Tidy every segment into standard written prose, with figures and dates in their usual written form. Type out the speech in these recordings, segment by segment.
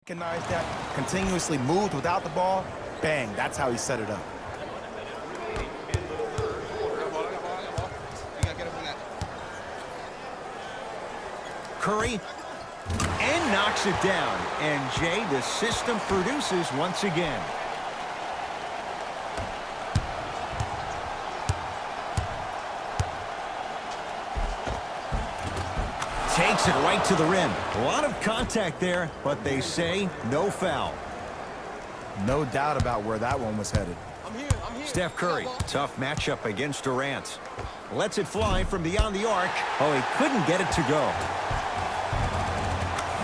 Recognized that, continuously moved without the ball, bang, that's how he set it up. Curry, and knocks it down. And Jay, the system produces once again. Takes it right to the rim. A lot of contact there, but they say no foul. No doubt about where that one was headed. Steph Curry, tough matchup against Durant. Lets it fly from beyond the arc. Oh, he couldn't get it to go.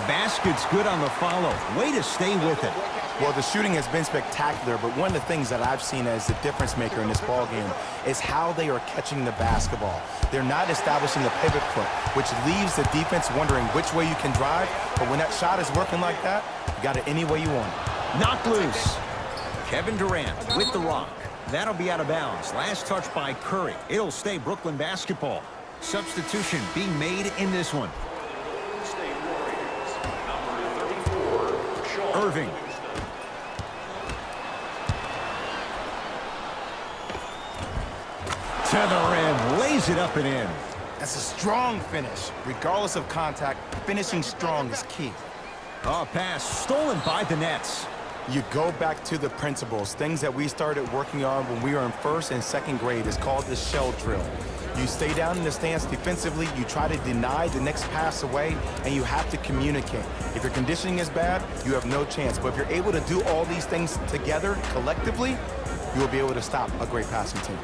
Basket's good on the follow. Way to stay with it. Well, the shooting has been spectacular, but one of the things that I've seen as the difference maker in this ball game is how they are catching the basketball. They're not establishing a pivot foot, which leaves the defense wondering which way you can drive, but when that shot is working like that, you got it any way you want it. Knocked loose. Kevin Durant with the rock. That'll be out of bounds. Last touch by Curry. It'll stay Brooklyn basketball. Substitution being made in this one. Irving. To the rim, lays it up and in. That's a strong finish. Regardless of contact, finishing strong is key. Oh, pass stolen by the Nets. You go back to the principles, things that we started working on when we were in first and second grade. Is called the shell drill. You stay down in the stance defensively, you try to deny the next pass away, and you have to communicate. If your conditioning is bad, you have no chance. But if you're able to do all these things together, collectively, you will be able to stop a great passing team.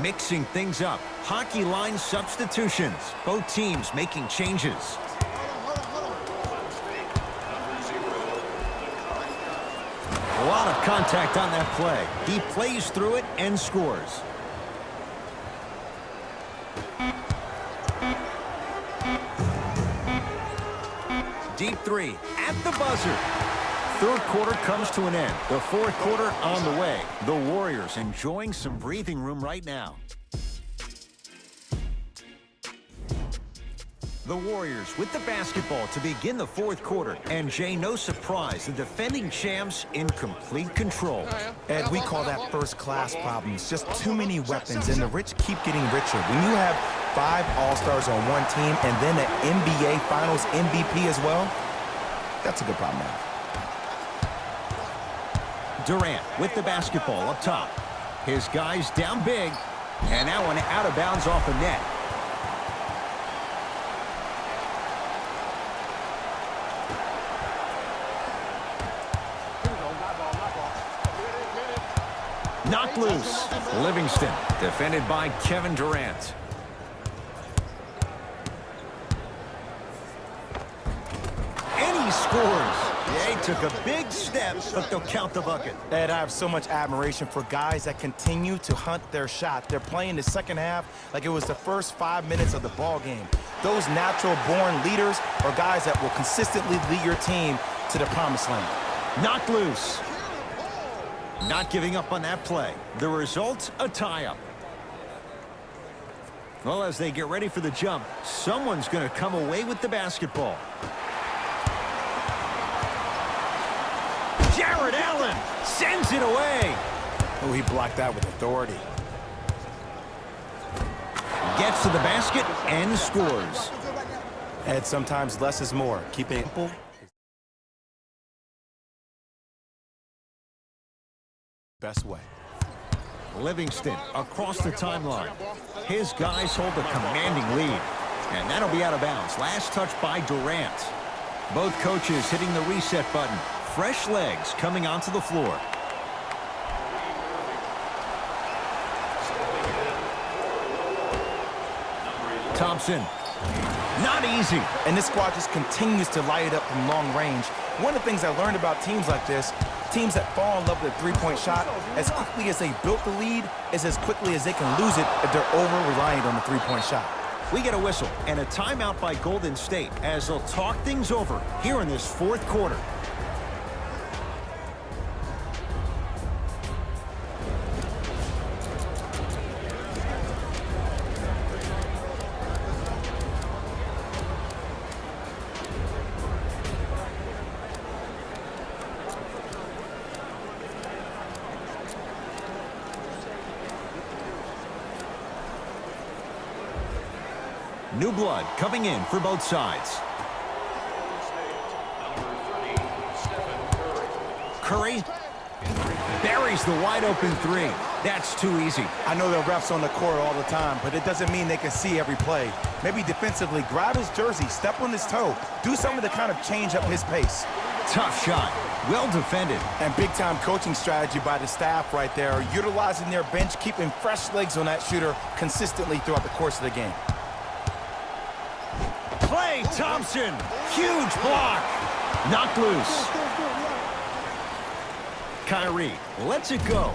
Mixing things up. Hockey line substitutions. Both teams making changes. A lot of contact on that play. He plays through it and scores. Deep three at the buzzer. Third quarter comes to an end. The fourth quarter on the way. The Warriors enjoying some breathing room right now. The Warriors with the basketball to begin the fourth quarter. And Jay, no surprise, the defending champs in complete control. Ed, we call that first-class problems. Just too many weapons, and the rich keep getting richer. When you have 5 All-Stars on one team and then an NBA Finals MVP as well, that's a good problem to have. Durant with the basketball up top. His guys down big. And that one out of bounds off the net. Knocked loose. Livingston defended by Kevin Durant. And he scores. They took a big step, but they'll count the bucket. Ed, I have so much admiration for guys that continue to hunt their shot. They're playing the second half like it was the first 5 minutes of the ball game. Those natural-born leaders are guys that will consistently lead your team to the promised land. Knocked loose. Not giving up on that play. The result, a tie-up. Well, as they get ready for the jump, someone's going to come away with the basketball. Jared Allen sends it away. Oh, he blocked that with authority. Gets to the basket and scores. Ed, sometimes less is more. Keep it simple. Best way. Livingston across the timeline. His guys hold a commanding lead. And that'll be out of bounds. Last touch by Durant. Both coaches hitting the reset button. Fresh legs coming onto the floor. Thompson. Not easy. And this squad just continues to light it up from long range. One of the things I learned about teams like this, teams that fall in love with a three-point shot, as quickly as they built the lead, is as quickly as they can lose it if they're over-reliant on the three-point shot. We get a whistle and a timeout by Golden State as they'll talk things over here in this fourth quarter. New blood coming in for both sides. Curry buries the wide open three. That's too easy. I know there are refs on the court all the time, but it doesn't mean they can see every play. Maybe defensively, grab his jersey, step on his toe, do something to kind of change up his pace. Tough shot. Well defended. And big-time coaching strategy by the staff right there, utilizing their bench, keeping fresh legs on that shooter consistently throughout the course of the game. Klay Thompson, huge block. Knocked loose. Kyrie lets it go.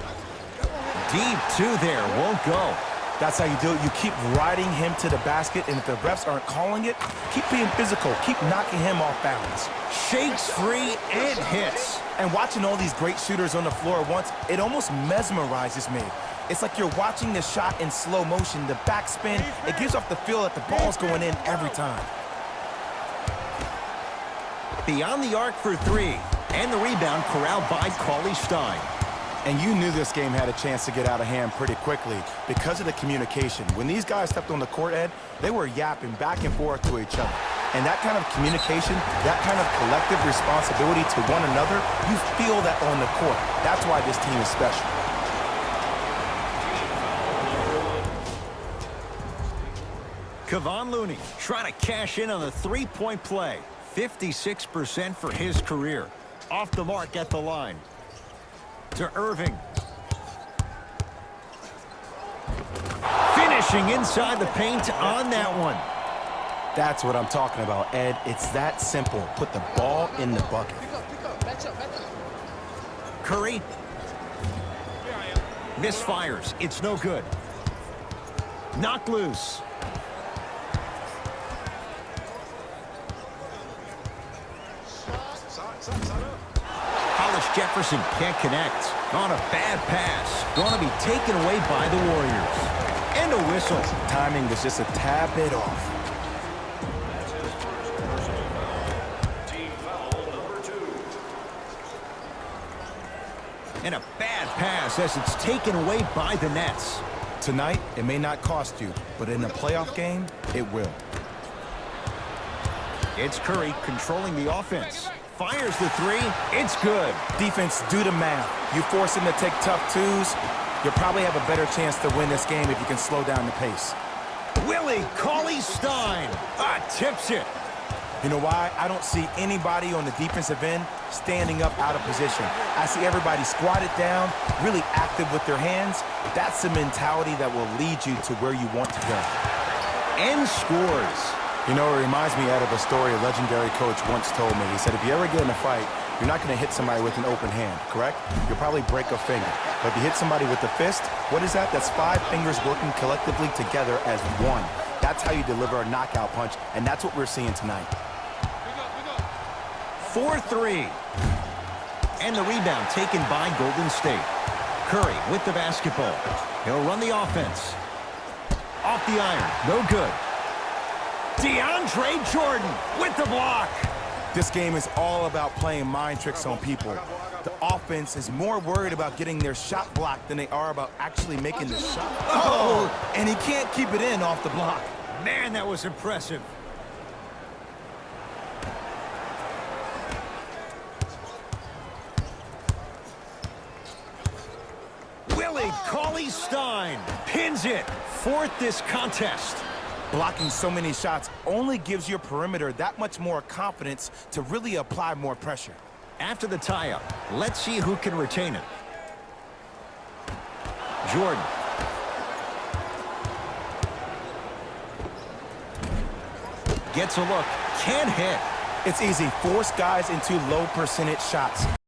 Deep two there, won't go. That's how you do it. You keep riding him to the basket, and if the refs aren't calling it, keep being physical. Keep knocking him off balance. Shakes free and hits. And watching all these great shooters on the floor at once, it almost mesmerizes me. It's like you're watching the shot in slow motion, the backspin. It gives off the feel that the ball's going in every time. Beyond the arc for three. And the rebound corralled by Stein. And you knew this game had a chance to get out of hand pretty quickly because of the communication. When these guys stepped on the court, Ed, they were yapping back and forth to each other. And that kind of communication, that kind of collective responsibility to one another, you feel that on the court. That's why this team is special. Kevon Looney trying to cash in on the three-point play. 56% for his career. Off the mark at the line. To Irving. Finishing inside the paint on that one. That's what I'm talking about, Ed. It's that simple. Put the ball in the bucket. Curry. Misfires. It's no good. Knocked loose. Hollis Jefferson can't connect. On a bad pass. Going to be taken away by the Warriors. And a whistle. Timing was just a tad bit off. And a bad pass as it's taken away by the Nets. Tonight, it may not cost you, but in a playoff game, it will. It's Curry controlling the offense. Fires the three. It's good. Defense, do the math. You force him to take tough twos, you'll probably have a better chance to win this game if you can slow down the pace. Willie Cauley-Stein tips it. You know why? I don't see anybody on the defensive end standing up out of position. I see everybody squatted down, really active with their hands. That's the mentality that will lead you to where you want to go. And scores. You know, it reminds me out of a story a legendary coach once told me. He said, if you ever get in a fight, you're not going to hit somebody with an open hand, correct? You'll probably break a finger. But if you hit somebody with a fist, what is that? That's 5 fingers working collectively together as one. That's how you deliver a knockout punch, and that's what we're seeing tonight. 4-3. And the rebound taken by Golden State. Curry with the basketball. He'll run the offense. Off the iron. No good. DeAndre Jordan with the block. This game is all about playing mind tricks on people. The offense is more worried about getting their shot blocked than they are about actually making the shot. Oh, and he can't keep it in off the block. Man, that was impressive. Willie Cauley-Stein pins it. Fourth this contest. Blocking so many shots only gives your perimeter that much more confidence to really apply more pressure. After the tie-up, let's see who can retain it. Jordan. Gets a look. Can't hit. It's easy. Force guys into low percentage shots.